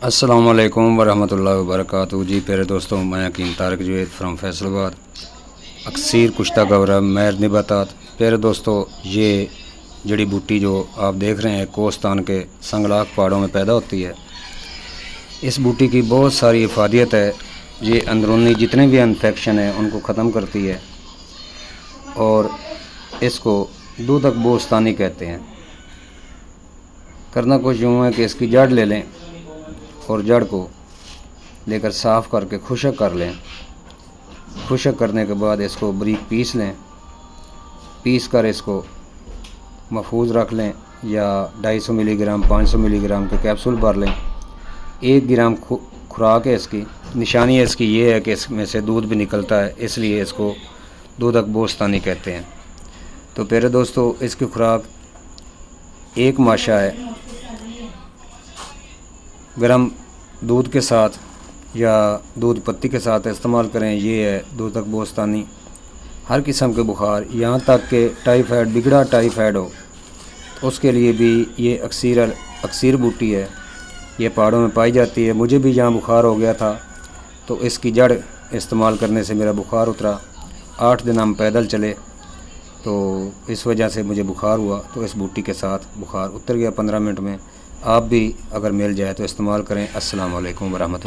अस्सलाम वालेकुम वरहमतुल्लाहि वबरकातुहू। जी प्यारे दोस्तों, मैं हकीम तारिक जवेद फ्राम फैसलाबाद। अक्सर कुश्ता गवरा मैर निबातात। प्यारे दोस्तों, ये जड़ी बूटी जो आप देख रहे हैं कोस्तान के संगलाक पहाड़ों में पैदा होती है। इस बूटी की बहुत सारी इफादियत है। ये अंदरूनी जितने भी इन्फेक्शन है उनको ख़त्म करती है और इसको दूधक बोस्तानी कहते हैं। करना कुछ यूँ है कि इसकी जड़ ले लें और जड़ को लेकर साफ़ करके खुशक कर लें। खुशक करने के बाद इसको बारीक पीस लें। पीस कर इसको महफूज रख लें या 250 मिलीग्राम 500 मिलीग्राम के कैप्सूल भर लें। 1 ग्राम खुराक है इसकी। निशानी इसकी ये है कि इसमें से दूध भी निकलता है, इसलिए इसको दूधक बोस्तानी कहते हैं। तो प्यारे दोस्तों, इसकी खुराक 1 माशा है। गरम दूध के साथ या दूध पत्ती के साथ इस्तेमाल करें। ये है दूधक बोस्तानी। हर किस्म के बुखार, यहाँ तक कि टाइफाइड, बिगड़ा टाइफाइड हो तो उसके लिए भी ये अक्सर बूटी है। ये पहाड़ों में पाई जाती है। मुझे भी यहाँ बुखार हो गया था तो इसकी जड़ इस्तेमाल करने से मेरा बुखार उतरा। 8 दिन हम पैदल चले तो इस वजह से मुझे बुखार हुआ, तो इस बूटी के साथ बुखार उतर गया 15 मिनट में। आप भी अगर मिल जाए तो इस्तेमाल करें। अस्सलाम वालेकुम वरहमतुल्लाह।